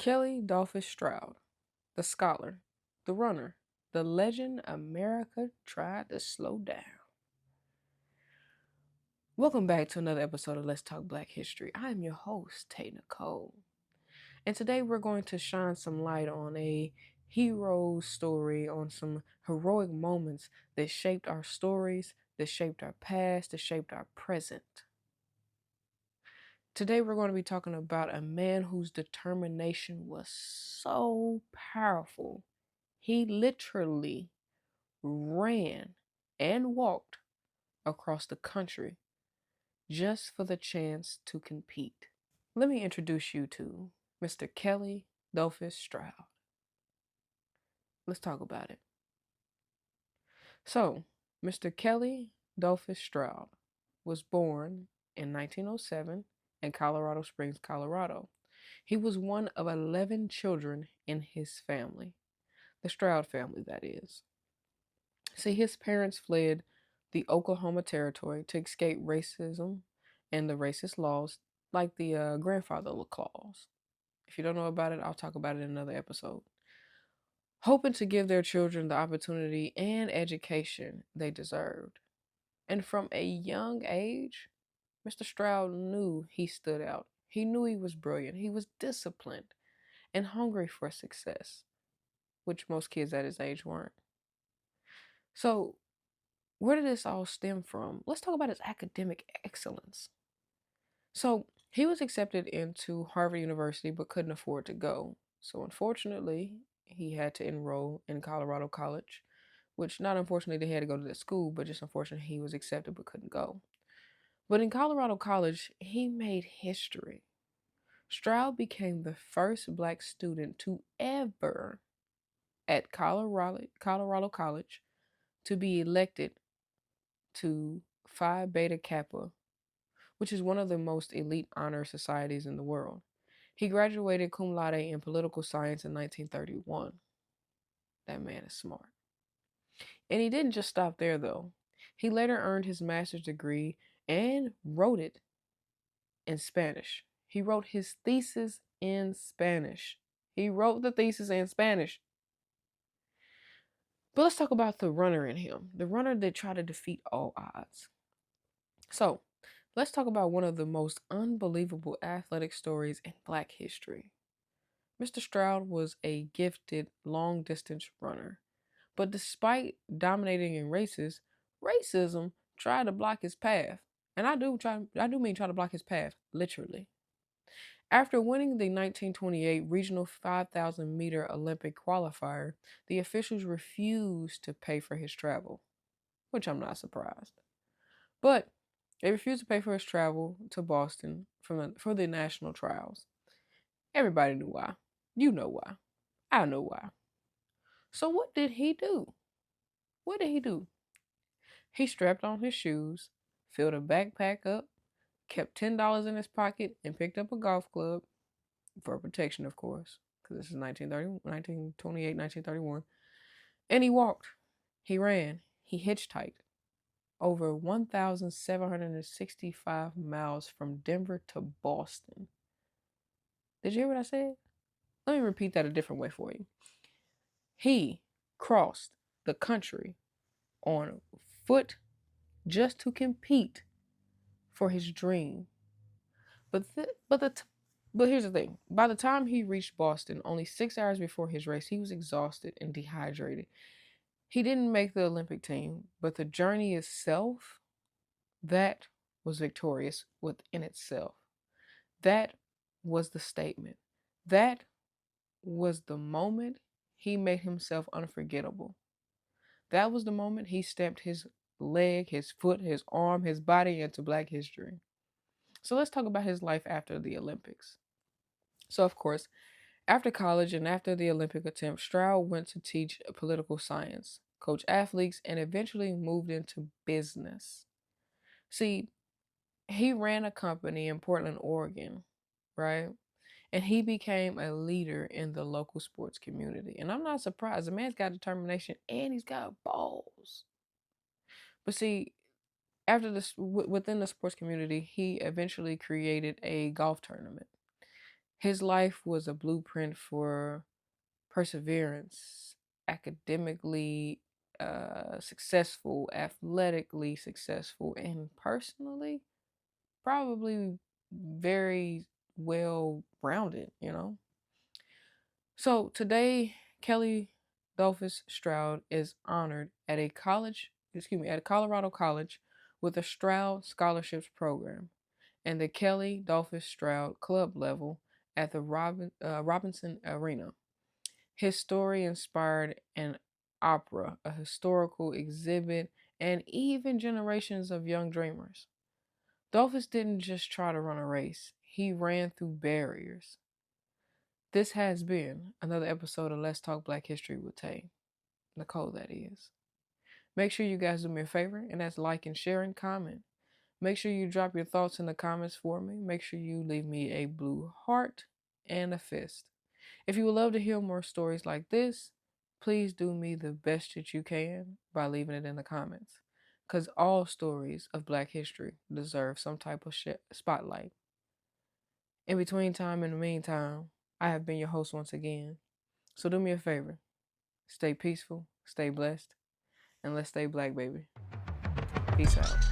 Kelley Dolphus Stroud, the scholar, the runner, the legend America tried to slow down. Welcome back to another episode of Let's Talk Black History. I am your host, Tay Nicole. And today we're going to shine some light on a hero story, on some heroic moments that shaped our stories, that shaped our past, that shaped our present. Today we're going to be talking about a man whose determination was so powerful. He literally ran and walked across the country just for the chance to compete. Let me introduce you to Mr. Kelley Dolphus Stroud. Let's talk about it. So, Mr. Kelley Dolphus Stroud was born in 1907 in Colorado Springs, Colorado. He was one of 11 children in his family, the Stroud family, that is. See, his parents fled the Oklahoma Territory to escape racism and the racist laws, like the grandfather clause. If you don't know about it, I'll talk about it in another episode. Hoping to give their children the opportunity and education they deserved. And from a young age, Mr. Stroud knew he stood out. He knew he was brilliant. He was disciplined and hungry for success, which most kids at his age weren't. So, where did this all stem from? Let's talk about his academic excellence. So, he was accepted into Harvard University but couldn't afford to go. So, unfortunately, he had to enroll in Colorado College, which not unfortunately they had to go to the school, but just unfortunately he was accepted but couldn't go. But in Colorado College, he made history. Stroud became the first black student to ever at Colorado College to be elected to Phi Beta Kappa, which is one of the most elite honor societies in the world. He graduated cum laude in political science in 1931. That man is smart. And he didn't just stop there, though. He later earned his master's degree and wrote it in Spanish. He wrote his thesis in Spanish. He wrote the thesis in Spanish. But let's talk about the runner in him, the runner that tried to defeat all odds. So, let's talk about one of the most unbelievable athletic stories in Black history. Mr. Stroud was a gifted long distance runner, but despite dominating in races, racism tried to block his path. And I do mean try to block his path, literally. After winning the 1928 regional 5,000 meter Olympic qualifier, the officials refused to pay for his travel, which I'm not surprised. But they refused to pay for his travel to Boston for the national trials. Everybody knew why. You know why. I know why. So what did he do? What did he do? He strapped on his shoes, filled a backpack up, kept $10 in his pocket, and picked up a golf club for protection, of course, because this is 1928, 1931. And he walked. He ran. He hitchhiked over 1,765 miles from Denver to Boston. Did you hear what I said? Let me repeat that a different way for you. He crossed the country on foot just to compete for his dream. But here's the thing. By the time he reached Boston, only 6 hours before his race, he was exhausted and dehydrated. He didn't make the Olympic team, but the journey itself, that was victorious within itself. That was the statement. That was the moment he made himself unforgettable. That was the moment he stamped his leg, his foot, his arm, his body into Black history. So let's talk about his life after the Olympics. So, of course, after college and after the Olympic attempt, Stroud went to teach political science, coach athletes, and eventually moved into business. See, he ran a company in Portland, Oregon, right? And he became a leader in the local sports community. And I'm not surprised. The man's got determination and he's got balls. But see, after this, within the sports community, he eventually created a golf tournament. His life was a blueprint for perseverance, academically successful, athletically successful, and personally, probably very well rounded, you know. So today, Kelley Dolphus Stroud is honored at a Colorado college with a Stroud Scholarships Program and the Kelley Dolphus Stroud Club level at the Robinson Arena. His story inspired an opera, a historical exhibit, and even generations of young dreamers. Dolphus didn't just try to run a race, he ran through barriers. This has been another episode of Let's Talk Black History with Tay Nicole, that is. Make sure you guys do me a favor, and that's like and share and comment. Make sure you drop your thoughts in the comments for me. Make sure you leave me a blue heart and a fist. If you would love to hear more stories like this, please do me the best that you can by leaving it in the comments. Because all stories of Black history deserve some type of spotlight. In the meantime, I have been your host once again. So do me a favor. Stay peaceful, stay blessed, and let's stay black, baby. Peace out.